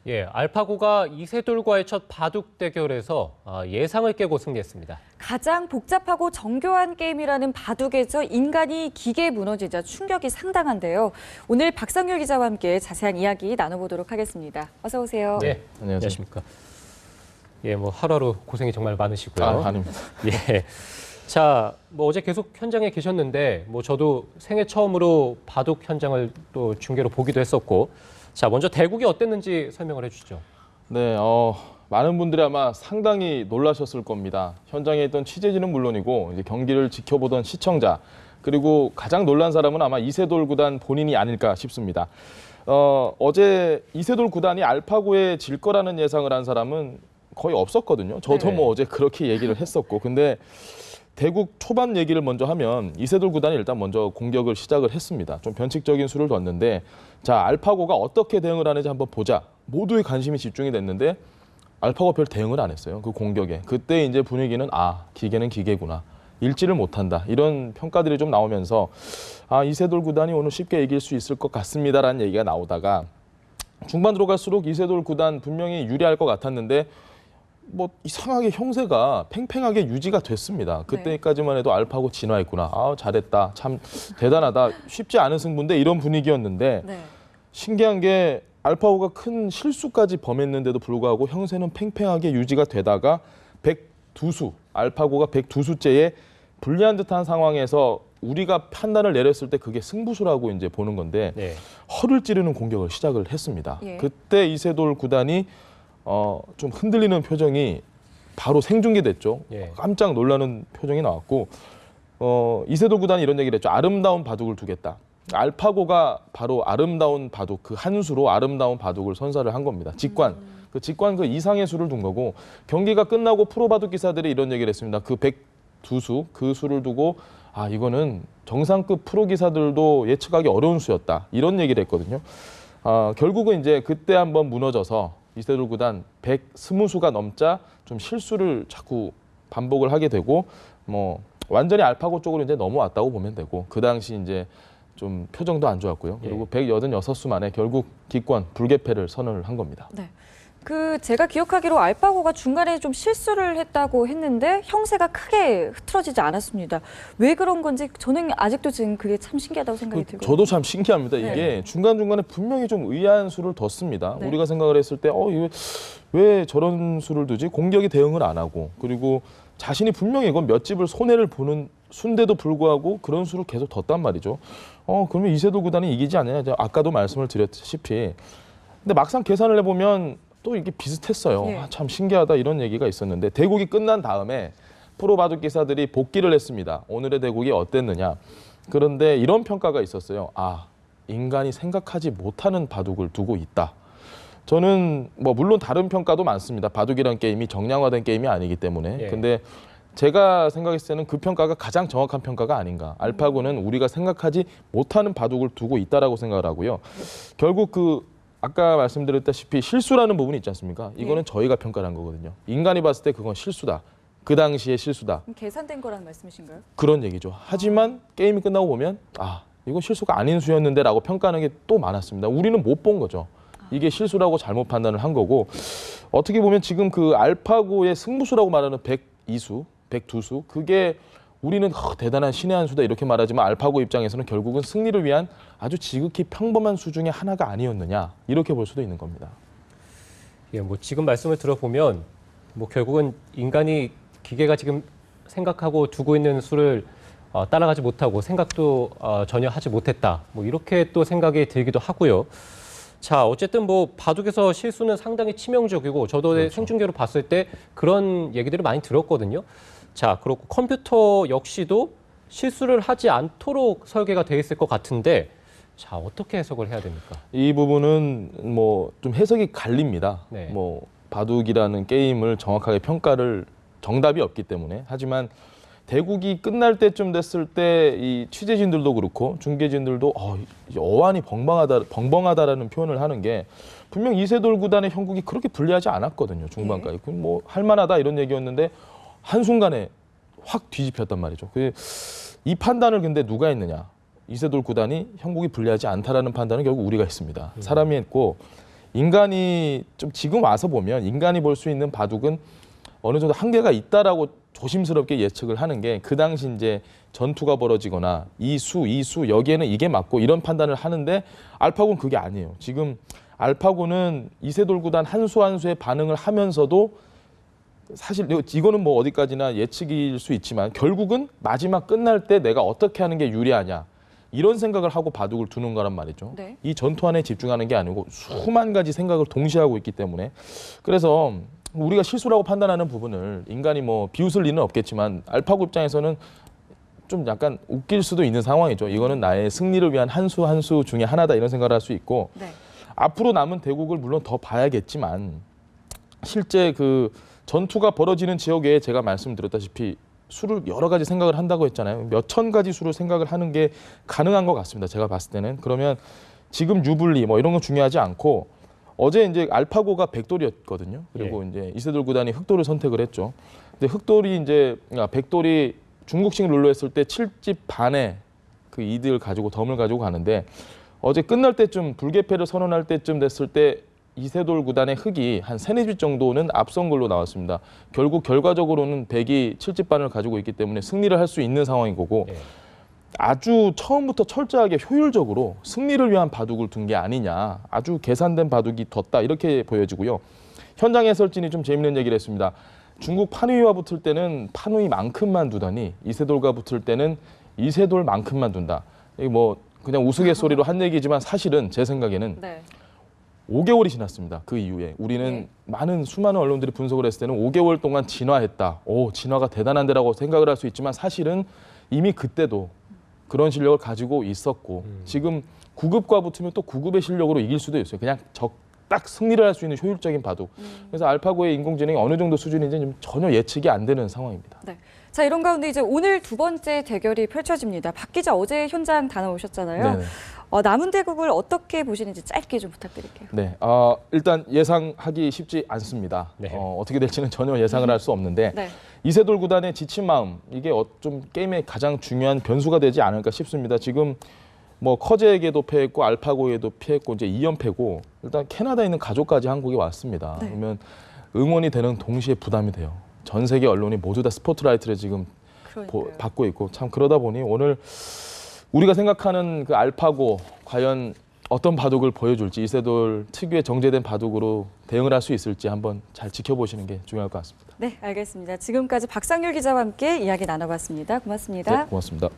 예, 알파고가 이세돌과의 첫 바둑 대결에서 예상을 깨고 승리했습니다. 가장 복잡하고 정교한 게임이라는 바둑에서 인간이 기계에 무너지자 충격이 상당한데요. 오늘 박성률 기자와 함께 자세한 이야기 나눠보도록 하겠습니다. 어서 오세요. 네, 안녕하십니까. 예, 뭐 하루하루 고생이 정말 많으시고요. 아닙니다. 예. 자, 뭐 어제 계속 현장에 계셨는데 뭐 저도 생애 처음으로 바둑 현장을 또 중계로 보기도 했었고, 자, 먼저 대국이 어땠는지 설명을 해주시죠. 네, 많은 분들이 아마 상당히 놀라셨을 겁니다. 현장에 있던 취재진은 물론이고 이제 경기를 지켜보던 시청자, 그리고 가장 놀란 사람은 아마 이세돌 구단 본인이 아닐까 싶습니다. 어제 이세돌 구단이 알파고에 질 거라는 예상을 한 사람은 거의 없었거든요. 저도 뭐 어제 그렇게 얘기를 했었고, 근데 대국 초반 얘기를 먼저 하면 이세돌 구단이 일단 먼저 공격을 시작을 했습니다. 좀 변칙적인 수를 뒀는데, 자, 알파고가 어떻게 대응을 하는지 한번 보자. 모두의 관심이 집중이 됐는데 알파고가 별 대응을 안 했어요. 그 공격에. 그때 이제 분위기는 기계는 기계구나. 읽지를 못한다. 이런 평가들이 좀 나오면서 이세돌 구단이 오늘 쉽게 이길 수 있을 것 같습니다라는 얘기가 나오다가 중반 들어갈수록 이세돌 구단 분명히 유리할 것 같았는데 뭐 이상하게 형세가 팽팽하게 유지가 됐습니다. 그때까지만 해도 알파고 진화했구나. 잘했다. 참 대단하다. 쉽지 않은 승부인데 이런 분위기였는데 신기한 게 알파고가 큰 실수까지 범했는데도 불구하고 형세는 팽팽하게 유지가 되다가 102수, 알파고가 102수째에 불리한 듯한 상황에서 우리가 판단을 내렸을 때 그게 승부수라고 이제 보는 건데 허를 찌르는 공격을 시작을 했습니다. 그때 이세돌 구단이 좀 흔들리는 표정이 바로 생중계됐죠. 깜짝 놀라는 표정이 나왔고 이세돌 구단이 이런 얘기를 했죠. 아름다운 바둑을 두겠다. 알파고가 바로 아름다운 바둑, 그 한 수로 아름다운 바둑을 선사를 한 겁니다. 직관. 그 이상의 수를 둔 거고 경기가 끝나고 프로 바둑 기사들이 이런 얘기를 했습니다. 그 102수, 그 수를 두고 이거는 정상급 프로 기사들도 예측하기 어려운 수였다. 이런 얘기를 했거든요. 결국은 이제 그때 한번 무너져서 이세돌 구단 120수가 넘자 좀 실수를 자꾸 반복을 하게 되고 뭐 완전히 알파고 쪽으로 이제 넘어왔다고 보면 되고 그 당시 이제 좀 표정도 안 좋았고요. 그리고 186수 만에 결국 기권 불개패를 선언을 한 겁니다. 네. 제가 기억하기로 알파고가 중간에 좀 실수를 했다고 했는데 형세가 크게 흐트러지지 않았습니다. 왜 그런 건지 저는 아직도 지금 그게 참 신기하다고 생각이 들고요. 저도 참 신기합니다. 이게 중간중간에 분명히 좀 의아한 수를 뒀습니다. 우리가 생각을 했을 때 왜 저런 수를 두지? 공격이 대응을 안 하고 그리고 자신이 분명히 이건 몇 집을 손해를 보는 수인데도 불구하고 그런 수를 계속 뒀단 말이죠. 그러면 이세돌 구단이 이기지 않느냐? 아까도 말씀을 드렸다시피 근데 막상 계산을 해보면 또 이게 비슷했어요. 참 신기하다 이런 얘기가 있었는데 대국이 끝난 다음에 프로 바둑 기사들이 복귀를 했습니다. 오늘의 대국이 어땠느냐. 그런데 이런 평가가 있었어요. 인간이 생각하지 못하는 바둑을 두고 있다. 저는 뭐 물론 다른 평가도 많습니다. 바둑이란 게임이 정량화된 게임이 아니기 때문에. 근데 제가 생각했을 때는 그 평가가 가장 정확한 평가가 아닌가. 알파고는 우리가 생각하지 못하는 바둑을 두고 있다라고 생각을 하고요. 결국 아까 말씀드렸다시피 실수라는 부분이 있지 않습니까? 이거는 저희가 평가를 한 거거든요. 인간이 봤을 때 그건 실수다. 그 당시의 실수다. 계산된 거라는 말씀이신가요? 그런 얘기죠. 하지만 게임이 끝나고 보면 이건 실수가 아닌 수였는데 라고 평가하는 게 또 많았습니다. 우리는 못 본 거죠. 이게 실수라고 잘못 판단을 한 거고 어떻게 보면 지금 그 알파고의 승부수라고 말하는 102수, 그게 우리는 대단한 신의 한 수다 이렇게 말하지만 알파고 입장에서는 결국은 승리를 위한 아주 지극히 평범한 수 중에 하나가 아니었느냐 이렇게 볼 수도 있는 겁니다. 예, 뭐 지금 말씀을 들어보면 뭐 결국은 인간이 기계가 지금 생각하고 두고 있는 수를 따라가지 못하고 생각도 전혀 하지 못했다. 뭐 이렇게 또 생각이 들기도 하고요. 자, 어쨌든 뭐 바둑에서 실수는 상당히 치명적이고 저도 생중계로 봤을 때 그런 얘기들을 많이 들었거든요. 자, 그렇고 컴퓨터 역시도 실수를 하지 않도록 설계가 돼 있을 것 같은데 자, 어떻게 해석을 해야 됩니까? 이 부분은 뭐 좀 해석이 갈립니다. 뭐 바둑이라는 게임을 정확하게 평가를 정답이 없기 때문에 하지만 대국이 끝날 때쯤 됐을 때 이 취재진들도 그렇고 중계진들도 어안이 벙벙하다라는 표현을 하는 게 분명 이세돌 구단의 형국이 그렇게 불리하지 않았거든요. 중반까지. 뭐 할만하다 이런 얘기였는데 한순간에 확 뒤집혔단 말이죠. 이 판단을 근데 누가 했느냐. 이세돌 구단이 형국이 불리하지 않다라는 판단은 결국 우리가 했습니다. 사람이 했고 인간이 좀 지금 와서 보면 인간이 볼 수 있는 바둑은 어느 정도 한계가 있다라고 조심스럽게 예측을 하는 게 그 당시 이제 전투가 벌어지거나 이수 여기에는 이게 맞고 이런 판단을 하는데 알파고는 그게 아니에요. 지금 알파고는 이세돌 구단 한 수 한 수에 반응을 하면서도 사실 이거는 뭐 어디까지나 예측일 수 있지만 결국은 마지막 끝날 때 내가 어떻게 하는 게 유리하냐 이런 생각을 하고 바둑을 두는 거란 말이죠. 네. 이 전투 안에 집중하는 게 아니고 수만 가지 생각을 동시에 하고 있기 때문에 그래서 우리가 실수라고 판단하는 부분을 인간이 뭐 비웃을 리는 없겠지만 알파고 입장에서는 좀 약간 웃길 수도 있는 상황이죠. 이거는 나의 승리를 위한 한 수 한 수 중에 하나다 이런 생각을 할 수 있고 네. 앞으로 남은 대국을 물론 더 봐야겠지만 실제 그 전투가 벌어지는 지역에 제가 말씀드렸다시피 수를 여러 가지 생각을 한다고 했잖아요. 몇 천 가지 수를 생각을 하는 게 가능한 것 같습니다. 제가 봤을 때는. 그러면 지금 유불리 뭐 이런 건 중요하지 않고 어제 이제 알파고가 백돌이었거든요. 그리고 이제 이세돌 구단이 흑돌을 선택을 했죠. 근데 흑돌이 이제 백돌이 중국식 룰로 했을 때 7집 반의 그 이득을 가지고 덤을 가지고 가는데 어제 끝날 때쯤 불개패를 선언할 때쯤 됐을 때 이세돌 구단의 흑이 한 3-4집 정도는 앞선 걸로 나왔습니다. 결국 결과적으로는 백이 7집 반을 가지고 있기 때문에 승리를 할 수 있는 상황인 거고 예. 아주 처음부터 철저하게 효율적으로 승리를 위한 바둑을 둔 게 아니냐. 아주 계산된 바둑이 뒀다. 이렇게 보여지고요. 현장 해설진이 좀 재밌는 얘기를 했습니다. 중국 판후이와 붙을 때는 판후이만큼만 두더니 이세돌과 붙을 때는 이세돌만큼만 둔다. 이게 뭐 그냥 우스갯소리로 한 얘기지만 사실은 제 생각에는 네. 5개월이 지났습니다. 그 이후에 우리는 많은 수많은 언론들이 분석을 했을 때는 5개월 동안 진화했다. 오, 진화가 대단한데라고 생각을 할 수 있지만 사실은 이미 그때도 그런 실력을 가지고 있었고 지금 9급과 붙으면 또 9급의 실력으로 이길 수도 있어요. 그냥 딱 승리를 할 수 있는 효율적인 바둑. 그래서 알파고의 인공지능이 어느 정도 수준인지는 전혀 예측이 안 되는 상황입니다. 네. 자, 이런 가운데 이제 오늘 두 번째 대결이 펼쳐집니다. 박 기자 어제 현장 다녀오셨잖아요. 네네. 남은 대국을 어떻게 보시는지 짧게 좀 부탁드릴게요. 네, 일단 예상하기 쉽지 않습니다. 네. 어떻게 될지는 전혀 예상을 할 수 없는데 네. 이세돌 구단의 지친 마음 이게 좀 게임의 가장 중요한 변수가 되지 않을까 싶습니다. 지금 뭐 커제에게도 패했고 알파고에도 패했고 이제 2연패고 일단 캐나다에 있는 가족까지 한국에 왔습니다. 네. 그러면 응원이 되는 동시에 부담이 돼요. 전 세계 언론이 모두 다 스포트라이트를 지금 그러니까요. 받고 있고 참 그러다 보니 오늘 우리가 생각하는 그 알파고 과연 어떤 바둑을 보여줄지 이세돌 특유의 정제된 바둑으로 대응을 할 수 있을지 한번 잘 지켜보시는 게 중요할 것 같습니다. 네, 알겠습니다. 지금까지 박상률 기자와 함께 이야기 나눠봤습니다. 고맙습니다. 네, 고맙습니다.